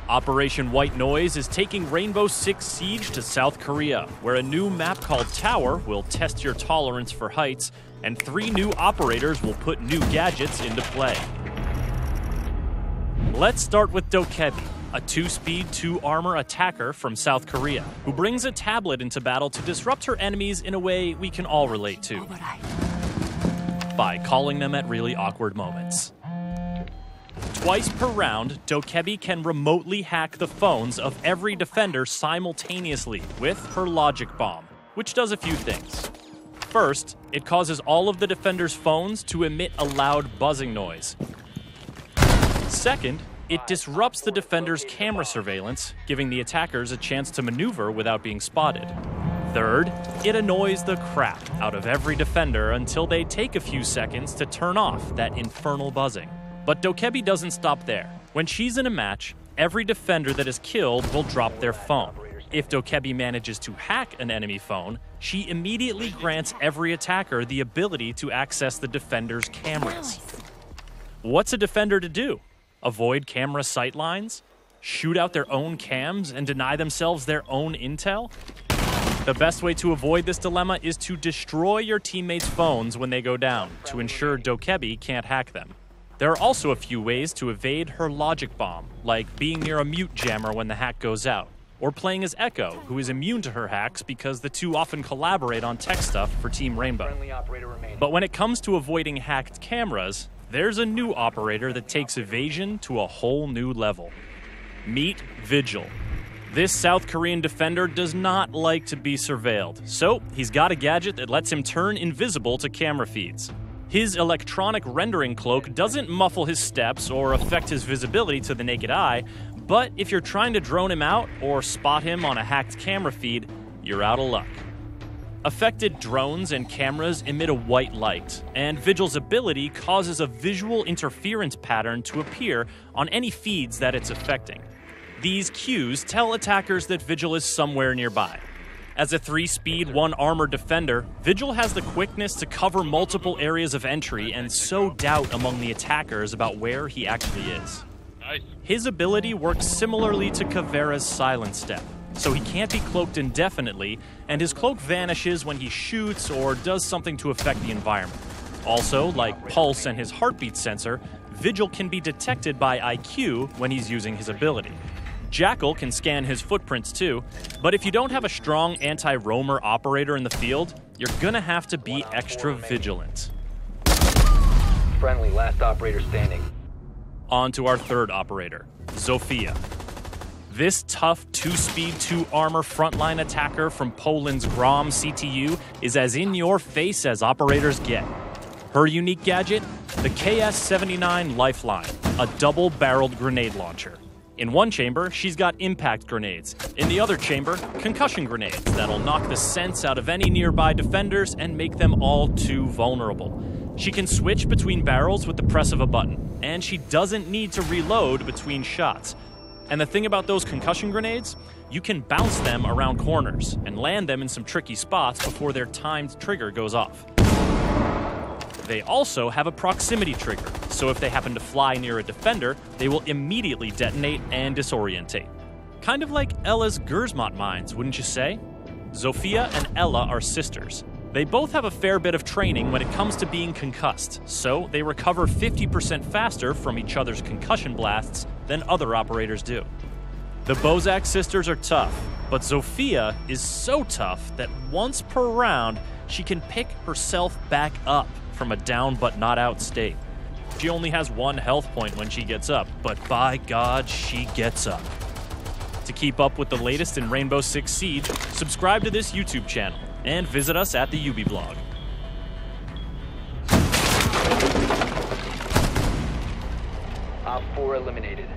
Operation White Noise is taking Rainbow Six Siege to South Korea, where a new map called Tower will test your tolerance for heights, and 3 new operators will put new gadgets into play. Let's start with Dokkaebi, a 2-speed, 2-armor attacker from South Korea, who brings a tablet into battle to disrupt her enemies in a way we can all relate to, by calling them at really awkward moments. Twice per round, Dokkaebi can remotely hack the phones of every defender simultaneously with her logic bomb, which does a few things. First, it causes all of the defenders' phones to emit a loud buzzing noise. Second, it disrupts the defender's camera surveillance, giving the attackers a chance to maneuver without being spotted. Third, it annoys the crap out of every defender until they take a few seconds to turn off that infernal buzzing. But Dokkaebi doesn't stop there. When she's in a match, every defender that is killed will drop their phone. If Dokkaebi manages to hack an enemy phone, she immediately grants every attacker the ability to access the defender's cameras. What's a defender to do? Avoid camera sightlines? Shoot out their own cams and deny themselves their own intel? The best way to avoid this dilemma is to destroy your teammates' phones when they go down, to ensure Dokkaebi can't hack them. There are also a few ways to evade her logic bomb, like being near a mute jammer when the hack goes out, or playing as Echo, who is immune to her hacks because the two often collaborate on tech stuff for Team Rainbow. But when it comes to avoiding hacked cameras, there's a new operator that takes evasion to a whole new level. Meet Vigil. This South Korean defender does not like to be surveilled, so he's got a gadget that lets him turn invisible to camera feeds. His electronic rendering cloak doesn't muffle his steps or affect his visibility to the naked eye, but if you're trying to drone him out or spot him on a hacked camera feed, you're out of luck. Affected drones and cameras emit a white light, and Vigil's ability causes a visual interference pattern to appear on any feeds that it's affecting. These cues tell attackers that Vigil is somewhere nearby. As a 3-speed, 1-armor defender, Vigil has the quickness to cover multiple areas of entry and sow doubt among the attackers about where he actually is. His ability works similarly to Caveira's Silent Step, so he can't be cloaked indefinitely, and his cloak vanishes when he shoots or does something to affect the environment. Also, like Pulse and his heartbeat sensor, Vigil can be detected by IQ when he's using his ability. Jackal can scan his footprints too, but if you don't have a strong anti-roamer operator in the field, you're gonna have to be extra vigilant. Friendly, last operator standing. On to our third operator, Zofia. This tough 2-speed, 2-armor frontline attacker from Poland's Grom CTU is as in-your-face as operators get. Her unique gadget? The KS-79 Lifeline, a double-barreled grenade launcher. In one chamber, she's got impact grenades. In the other chamber, concussion grenades that'll knock the sense out of any nearby defenders and make them all too vulnerable. She can switch between barrels with the press of a button, and she doesn't need to reload between shots. And the thing about those concussion grenades? You can bounce them around corners and land them in some tricky spots before their timed trigger goes off. They also have a proximity trigger, so if they happen to fly near a defender, they will immediately detonate and disorientate. Kind of like Ella's Gersmont mines, wouldn't you say? Zofia and Ella are sisters. They both have a fair bit of training when it comes to being concussed, so they recover 50% faster from each other's concussion blasts than other operators do. The Bozak sisters are tough, but Zofia is so tough that once per round, she can pick herself back up from a down but not out state. She only has 1 health point when she gets up, but by God, she gets up. To keep up with the latest in Rainbow Six Siege, subscribe to this YouTube channel and visit us at the UB blog. Op 4 eliminated.